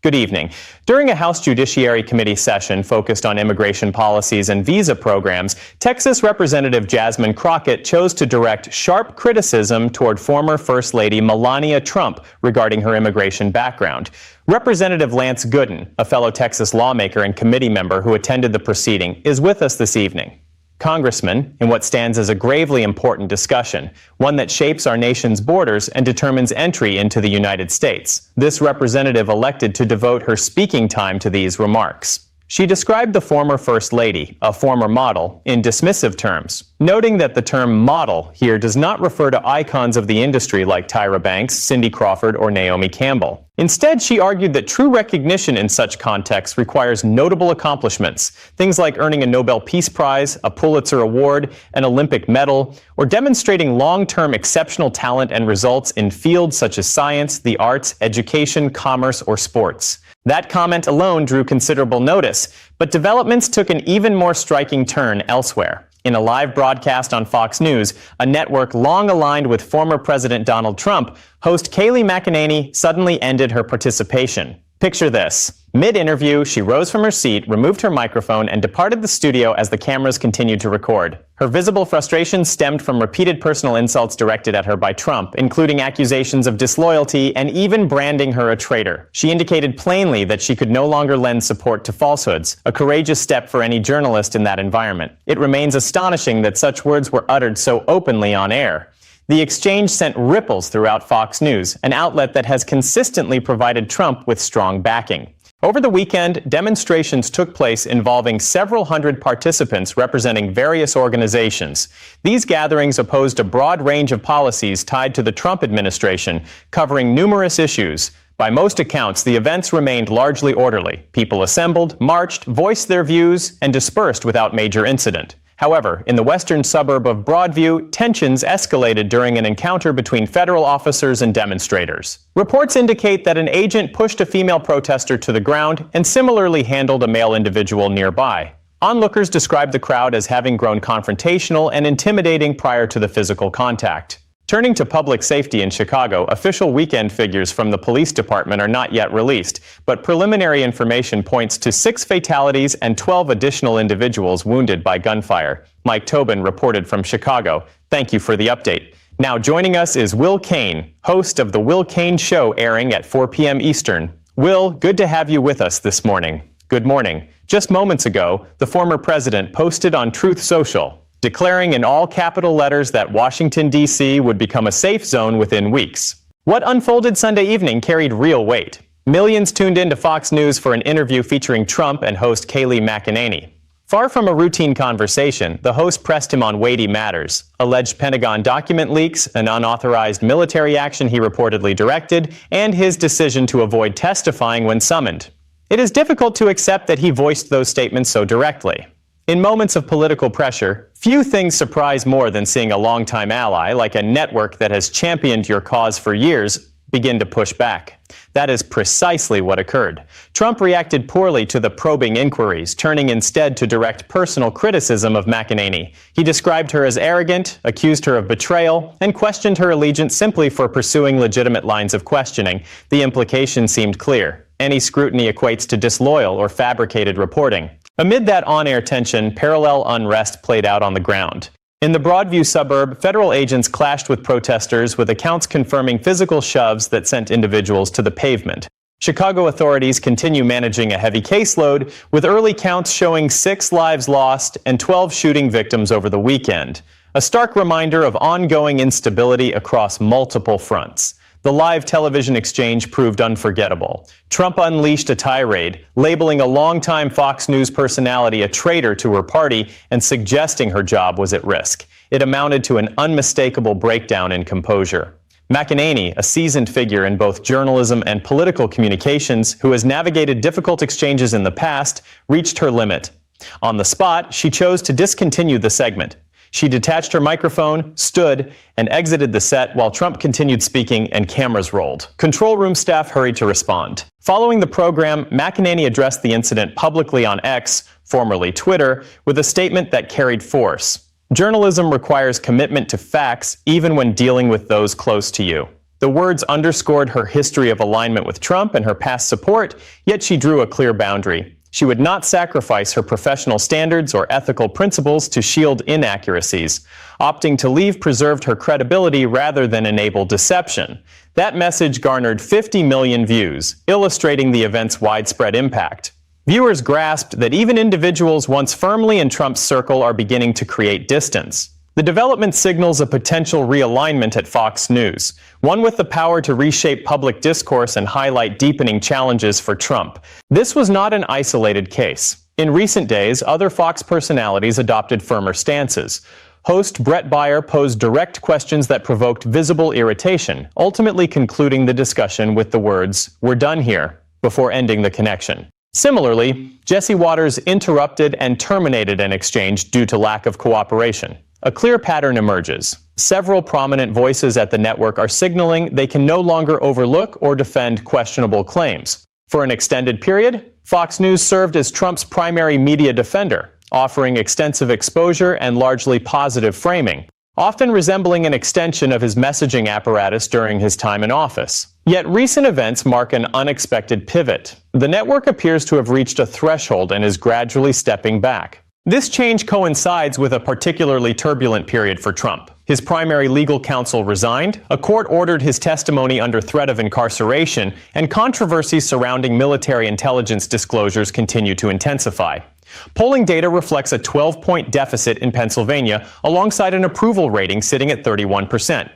Good evening. During a House Judiciary Committee session focused on immigration policies and visa programs, Texas Representative Jasmine Crockett chose to direct sharp criticism toward former First Lady Melania Trump regarding her immigration background. Representative Lance Gooden, a fellow Texas lawmaker and committee member who attended the proceeding, is with us this evening. Congressman, in what stands as a gravely important discussion, one that shapes our nation's borders and determines entry into the United States. This representative elected to devote her speaking time to these remarks. She described the former First Lady, a former model, in dismissive terms, noting that the term model here does not refer to icons of the industry like Tyra Banks, Cindy Crawford, or Naomi Campbell. Instead, she argued that true recognition in such contexts requires notable accomplishments, things like earning a Nobel Peace Prize, a Pulitzer Award, an Olympic medal, or demonstrating long-term exceptional talent and results in fields such as science, the arts, education, commerce, or sports. That comment alone drew considerable notice, but developments took an even more striking turn elsewhere. In a live broadcast on Fox News, a network long aligned with former President Donald Trump, host Kayleigh McEnany suddenly ended her participation. Picture this. Mid-interview, she rose from her seat, removed her microphone, and departed the studio as the cameras continued to record. Her visible frustration stemmed from repeated personal insults directed at her by Trump, including accusations of disloyalty and even branding her a traitor. She indicated plainly that she could no longer lend support to falsehoods, a courageous step for any journalist in that environment. It remains astonishing that such words were uttered so openly on air. The exchange sent ripples throughout Fox News, an outlet that has consistently provided Trump with strong backing. Over the weekend, demonstrations took place involving several hundred participants representing various organizations. These gatherings opposed a broad range of policies tied to the Trump administration, covering numerous issues. By most accounts, the events remained largely orderly. People assembled, marched, voiced their views, and dispersed without major incident. However, in the western suburb of Broadview, tensions escalated during an encounter between federal officers and demonstrators. Reports indicate that an agent pushed a female protester to the ground and similarly handled a male individual nearby. Onlookers described the crowd as having grown confrontational and intimidating prior to the physical contact. Turning to public safety in Chicago, official weekend figures from the police department are not yet released, but preliminary information points to 6 fatalities and 12 additional individuals wounded by gunfire. Mike Tobin reported from Chicago. Thank you for the update. Now joining us is Will Cain, host of The Will Cain Show, airing at 4 p.m. Eastern. Will, good to have you with us this morning. Good morning. Just moments ago, the former president posted on Truth Social, declaring in all capital letters that Washington, D.C. would become a safe zone within weeks. What unfolded Sunday evening carried real weight. Millions tuned in to Fox News for an interview featuring Trump and host Kayleigh McEnany. Far from a routine conversation, the host pressed him on weighty matters: alleged Pentagon document leaks, an unauthorized military action he reportedly directed, and his decision to avoid testifying when summoned. It is difficult to accept that he voiced those statements so directly. In moments of political pressure, few things surprise more than seeing a longtime ally, like a network that has championed your cause for years, begin to push back. That is precisely what occurred. Trump reacted poorly to the probing inquiries, turning instead to direct personal criticism of McEnany. He described her as arrogant, accused her of betrayal, and questioned her allegiance simply for pursuing legitimate lines of questioning. The implication seemed clear. Any scrutiny equates to disloyal or fabricated reporting. Amid that on-air tension, parallel unrest played out on the ground. In the Broadview suburb, federal agents clashed with protesters, with accounts confirming physical shoves that sent individuals to the pavement. Chicago authorities continue managing a heavy caseload, with early counts showing 6 lives lost and 12 shooting victims over the weekend. A stark reminder of ongoing instability across multiple fronts. The live television exchange proved unforgettable. Trump unleashed a tirade, labeling a longtime Fox News personality a traitor to her party and suggesting her job was at risk. It amounted to an unmistakable breakdown in composure. McEnany, a seasoned figure in both journalism and political communications who has navigated difficult exchanges in the past, reached her limit. On the spot, she chose to discontinue the segment. She detached her microphone, stood, and exited the set while Trump continued speaking and cameras rolled. Control room staff hurried to respond. Following the program, McEnany addressed the incident publicly on X, formerly Twitter, with a statement that carried force. Journalism requires commitment to facts even when dealing with those close to you. The words underscored her history of alignment with Trump and her past support, yet she drew a clear boundary. She would not sacrifice her professional standards or ethical principles to shield inaccuracies. Opting to leave preserved her credibility rather than enable deception. That message garnered 50 million views, illustrating the event's widespread impact. Viewers grasped that even individuals once firmly in Trump's circle are beginning to create distance. The development signals a potential realignment at Fox News, one with the power to reshape public discourse and highlight deepening challenges for Trump. This was not an isolated case. In recent days, other Fox personalities adopted firmer stances. Host Brett Baier posed direct questions that provoked visible irritation, ultimately concluding the discussion with the words, "We're done here," before ending the connection. Similarly, Jesse Watters interrupted and terminated an exchange due to lack of cooperation. A clear pattern emerges. Several prominent voices at the network are signaling they can no longer overlook or defend questionable claims. For an extended period, Fox News served as Trump's primary media defender, offering extensive exposure and largely positive framing, often resembling an extension of his messaging apparatus during his time in office. Yet recent events mark an unexpected pivot. The network appears to have reached a threshold and is gradually stepping back. This change coincides with a particularly turbulent period for Trump. His primary legal counsel resigned, a court ordered his testimony under threat of incarceration, and controversies surrounding military intelligence disclosures continue to intensify. Polling data reflects a 12-point deficit in Pennsylvania, alongside an approval rating sitting at 31%.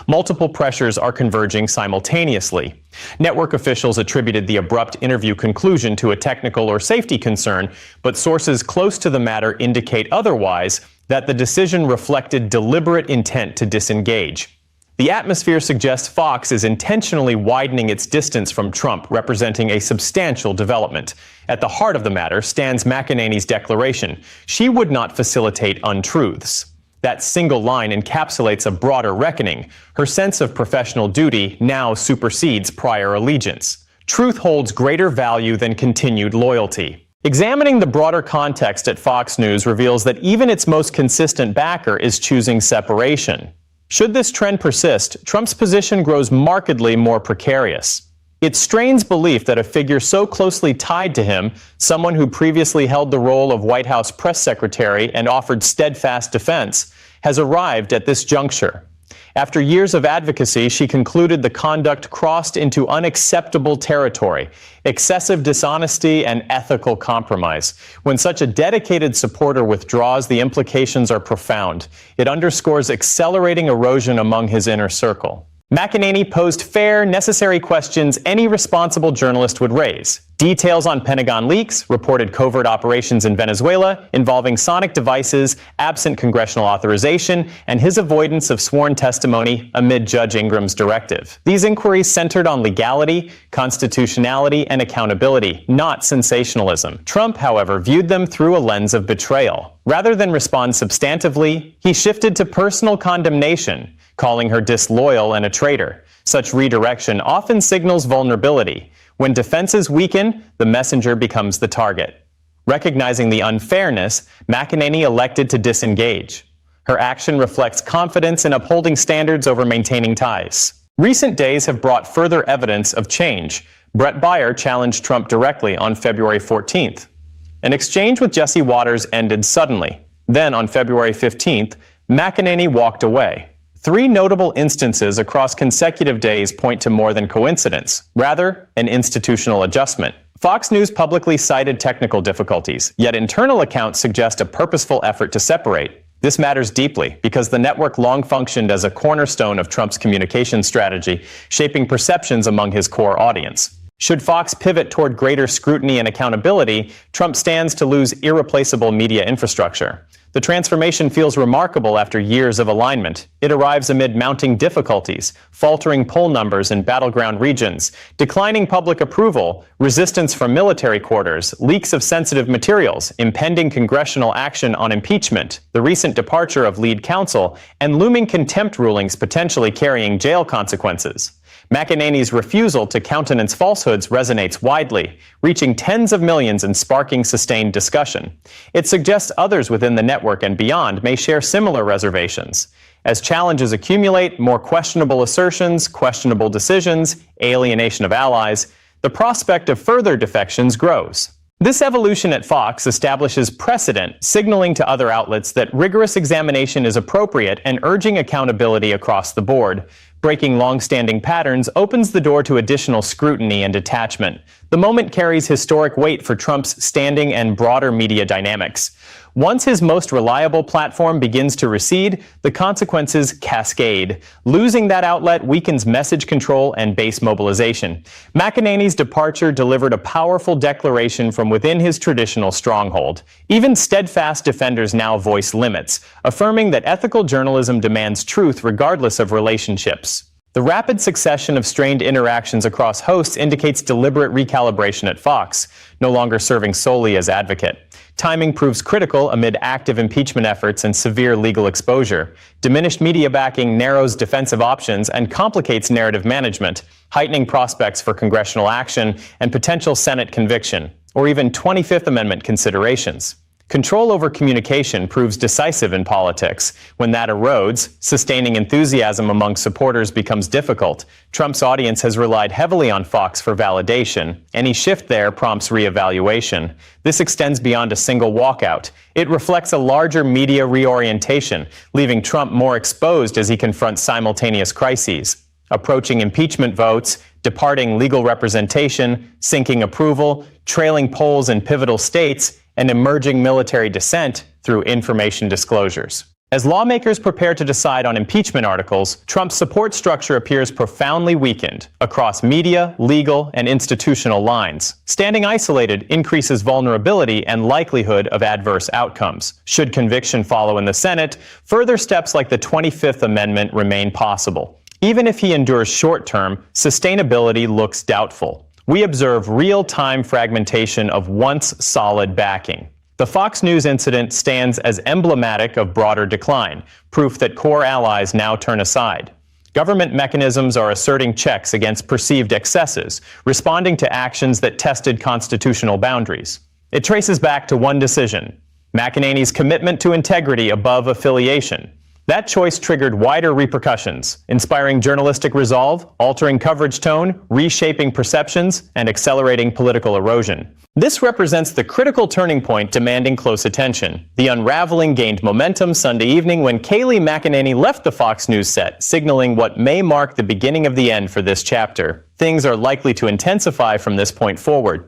Multiple pressures are converging simultaneously. Network officials attributed the abrupt interview conclusion to a technical or safety concern, but sources close to the matter indicate otherwise, that the decision reflected deliberate intent to disengage. The atmosphere suggests Fox is intentionally widening its distance from Trump, representing a substantial development. At the heart of the matter stands McEnany's declaration. She would not facilitate untruths. That single line encapsulates a broader reckoning. Her sense of professional duty now supersedes prior allegiance. Truth holds greater value than continued loyalty. Examining the broader context at Fox News reveals that even its most consistent backer is choosing separation. Should this trend persist, Trump's position grows markedly more precarious. It strains belief that a figure so closely tied to him, someone who previously held the role of White House press secretary and offered steadfast defense, has arrived at this juncture. After years of advocacy, she concluded the conduct crossed into unacceptable territory, excessive dishonesty and ethical compromise. When such a dedicated supporter withdraws, the implications are profound. It underscores accelerating erosion among his inner circle. McEnany posed fair, necessary questions any responsible journalist would raise. Details on Pentagon leaks, reported covert operations in Venezuela involving sonic devices, absent congressional authorization, and his avoidance of sworn testimony amid Judge Ingram's directive. These inquiries centered on legality, constitutionality, and accountability, not sensationalism. Trump, however, viewed them through a lens of betrayal. Rather than respond substantively, he shifted to personal condemnation, calling her disloyal and a traitor. Such redirection often signals vulnerability. When defenses weaken, the messenger becomes the target. Recognizing the unfairness, McEnany elected to disengage. Her action reflects confidence in upholding standards over maintaining ties. Recent days have brought further evidence of change. Brett Baier challenged Trump directly on February 14th. An exchange with Jesse Watters ended suddenly. Then, on February 15th, McEnany walked away. Three notable instances across consecutive days point to more than coincidence, rather, an institutional adjustment. Fox News publicly cited technical difficulties, yet internal accounts suggest a purposeful effort to separate. This matters deeply because the network long functioned as a cornerstone of Trump's communication strategy, shaping perceptions among his core audience. Should Fox pivot toward greater scrutiny and accountability, Trump stands to lose irreplaceable media infrastructure. The transformation feels remarkable after years of alignment. It arrives amid mounting difficulties, faltering poll numbers in battleground regions, declining public approval, resistance from military quarters, leaks of sensitive materials, impending congressional action on impeachment, the recent departure of lead counsel, and looming contempt rulings potentially carrying jail consequences. McEnany's refusal to countenance falsehoods resonates widely, reaching tens of millions and sparking sustained discussion. It suggests others within the network and beyond may share similar reservations. As challenges accumulate, more questionable assertions, questionable decisions, alienation of allies, the prospect of further defections grows. This evolution at Fox establishes precedent, signaling to other outlets that rigorous examination is appropriate and urging accountability across the board. Breaking long-standing patterns opens the door to additional scrutiny and detachment. The moment carries historic weight for Trump's standing and broader media dynamics. Once his most reliable platform begins to recede, the consequences cascade. Losing that outlet weakens message control and base mobilization. McEnany's departure delivered a powerful declaration from within his traditional stronghold. Even steadfast defenders now voice limits, affirming that ethical journalism demands truth regardless of relationships. The rapid succession of strained interactions across hosts indicates deliberate recalibration at Fox, no longer serving solely as advocate. Timing proves critical amid active impeachment efforts and severe legal exposure. Diminished media backing narrows defensive options and complicates narrative management, heightening prospects for congressional action and potential Senate conviction, or even 25th Amendment considerations. Control over communication proves decisive in politics. When that erodes, sustaining enthusiasm among supporters becomes difficult. Trump's audience has relied heavily on Fox for validation. Any shift there prompts reevaluation. This extends beyond a single walkout. It reflects a larger media reorientation, leaving Trump more exposed as he confronts simultaneous crises. Approaching impeachment votes, departing legal representation, sinking approval, trailing polls in pivotal states, and emerging military dissent through information disclosures. As lawmakers prepare to decide on impeachment articles, Trump's support structure appears profoundly weakened across media, legal, and institutional lines. Standing isolated increases vulnerability and likelihood of adverse outcomes. Should conviction follow in the Senate, further steps like the 25th Amendment remain possible. Even if he endures short-term, sustainability looks doubtful. We observe real-time fragmentation of once solid backing. The Fox News incident stands as emblematic of broader decline, proof that core allies now turn aside. Government mechanisms are asserting checks against perceived excesses, responding to actions that tested constitutional boundaries. It traces back to one decision: McEnany's commitment to integrity above affiliation. That choice triggered wider repercussions, inspiring journalistic resolve, altering coverage tone, reshaping perceptions, and accelerating political erosion. This represents the critical turning point demanding close attention. The unraveling gained momentum Sunday evening when Kayleigh McEnany left the Fox News set, signaling what may mark the beginning of the end for this chapter. Things are likely to intensify from this point forward.